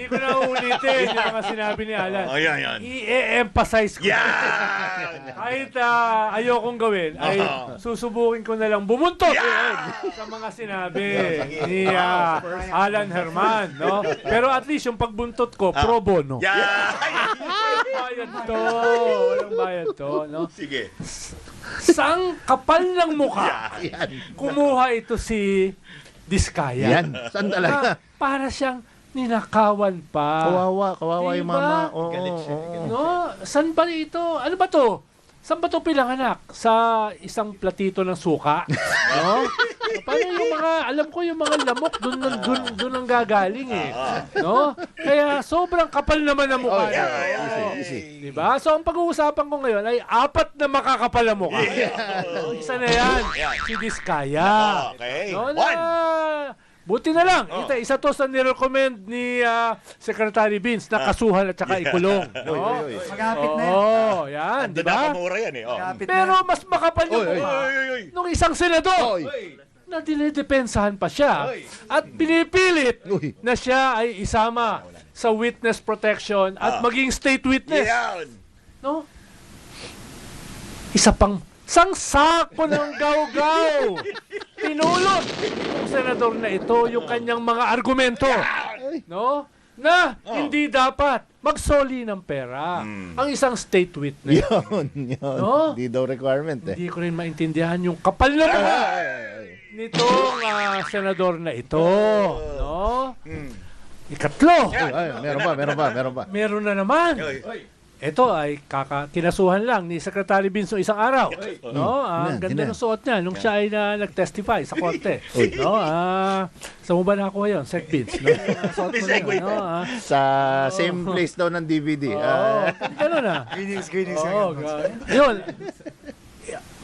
Hindi ko na uulitin yung mga sinabi ni Alan. Yan. I-emphasize ko. Yan! Kahit ayokong gawin, ay susubukin ko na lang bumuntot sa mga sinabi ni Alan Herman. No? Pero at least yung pagbuntot ko, pro bono. Yan! Walang bayad to. Walang bayad to. No? Sige. Sang kapal ng mukha, kumuha ito si Diskaya. Yan. Saan talaga? Para siyang ninakawan pa. Kawawa yung Diba? mama. Oo, Galit siya. oo. No? Saan ba ito? Ano ba to? Saan ba to pinanganak? Sa isang platito ng suka? No? Paano yung mga, alam ko yung mga lamok, doon ang gagaling eh. No? Kaya sobrang kapal naman ang mukha niya. Easy. Diba? So ang pag-uusapan ko ngayon ay 4 na makakapal na mukha. Isa na yan, si Diskaya. Okay. No, One. buti na lang. Isa to sa nirecommend ni Secretary Vince na kasuhan at saka ikulong. No? Magapit na yan. Oh, yan, di Doon ba? nakamura yan eh. Oh. Magapit na Pero yan. mas makapal yung mukha nung isang senador na dinidepensahan pa siya at pinipilit Uy. na siya ay isama sa witness protection at maging state witness. Yan! No? Isa pang sangsako ng gaw-gaw. Pinulot ng senador na ito yung kanyang mga argumento. No? Na hindi dapat magsoli ng pera ang isang state witness. Yun. No? Hindi daw requirement eh. Hindi ko rin maintindihan yung kapal na mukha nitong senador na ito. No? Ikatlo, Meron pa. meron na naman. Ito ay kinasuhan lang ni Secretary Vince isang araw. No, ang ganda ng suot niya nung siya ay nag-testify sa korte. No, saan mo ba nakuha yun? Sec Vince. No? Suot mo na yun, no? Sa same place daw ng DVD. Gano'n na. Greetings. Yun.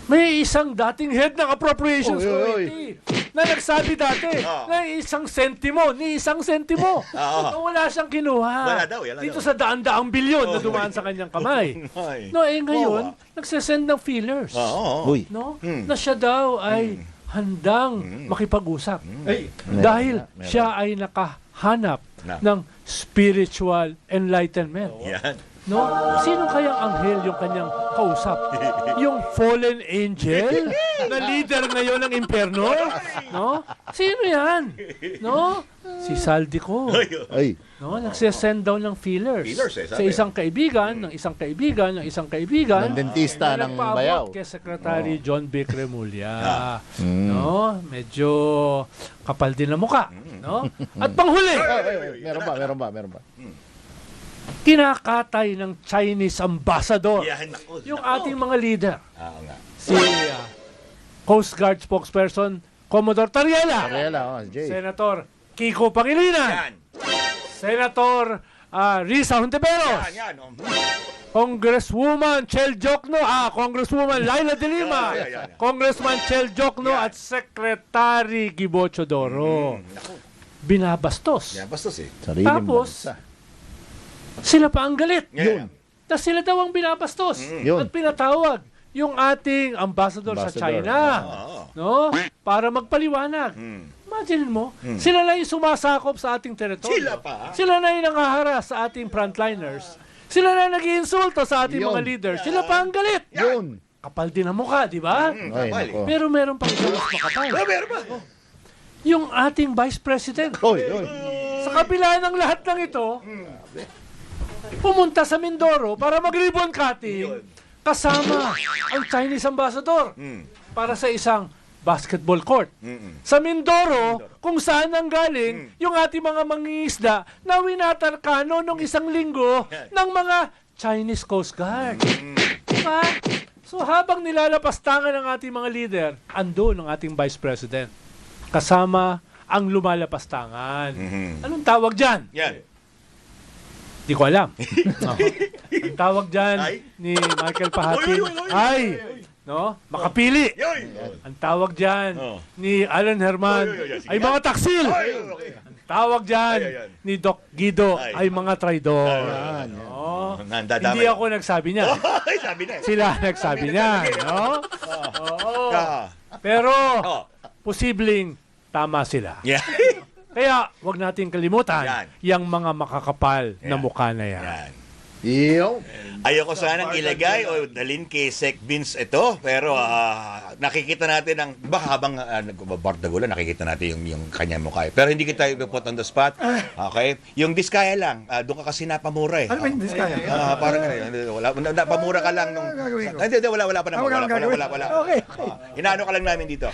May isang dating head ng Appropriations Oy. Committee na nagsabi dati na isang sentimo na wala siyang kinuha. Wala daw. Dito sa daan-daang bilyon na dumaan sa kanyang kamay. No, ngayon, nagsesend ng feelers. Uy. No? Na siya daw ay handang makipag-usap. Dahil siya ay nakahanap ng spiritual enlightenment. Yan. No? Sino kayang anghel yung kanyang kausap? Yung fallen angel na leader ngayon ng impyerno? No? Sino yan? No? Si Saldico. Ay. No? Nagsesend daw ng feelers sa sabi. isang kaibigan, ng isang kaibigan, ng isang kaibigan. Ng dentista na ng nagpaabot Bayaw. kay Secretary John B. Cremulya. No? Medyo kapal din ang muka. No? At panghuli, Meron pa. kinakatay ng Chinese ambassador Yan. Naku. yung ating mga leader. Nga. Si Coast Guard spokesperson Commodore Tariela, Jay. Senator Kiko Pangilinan, Yan. Senator Risa Hontiveros, Yan. Congresswoman Chel Jokno, Congresswoman Laila De Lima, Yan. Congressman Chel Jokno Yan. at Secretary Gibo Chodoro. Naku. Binabastos. Yan. Bastos eh. Sarili Tapos, sila pa ang galit. Yan. Na sila daw ang binabastos Yun. at pinatawag yung ating ambassador sa China. No? Para magpaliwanag. Imagine mo, sila na yung sumasakop sa ating teritoryo. Sila pa. Sila na yung nangaharas sa ating frontliners. Sila na nag-iinsulto sa ating Yun. mga leaders. Sila pa ang galit. Yun. Kapal din ang mukha, di ba? Ay, Kapal nako. Pero meron pang mas makapal. Meron ba? Yung ating Vice President. Oy. Sa kabila ng lahat ng ito, pumunta sa Mindoro para mag-ribbon cutting kasama ang Chinese ambassador para sa isang basketball court. Sa Mindoro, kung saan ang galing yung ating mga mangingisda na winatarkano nung isang linggo ng mga Chinese Coast Guard. Diba? So habang nilalapastangan ng ating mga leader, andun ang ating Vice President. Kasama ang lumalapastangan. Anong tawag dyan? Yan. Di ko alam. Ang tawag dyan ni Michael Pahatin ay makapili. Ang tawag dyan ni Alan Herman ay mga taksil. Ang tawag dyan ni Doc Guido ay mga traidor. Hindi ako nagsabi niya. Sabi na. Sila nagsabi niya. No? Oo. Pero posibleng tama sila. Yeah. Kaya wag nating kalimutan Yan. yung mga makakapal na Yan. mukha na yan. Yan. Iyo. Ayoko sanang ilagay o dalhin kay Sec Vince ito, pero nakikita natin ang, ba habang nagbabardagulan, nakikita natin yung kanyang mukha. Pero hindi kita ipuput on the spot. Okay? Yung diskaya lang, doon ka kasi napamura eh. Ano ba yung diskaya? Parang napamura ka lang nung... Gagawin ko. Hindi, wala pa naman. Wala kang gagawin. Wala. Okay. Inaano ka lang namin dito.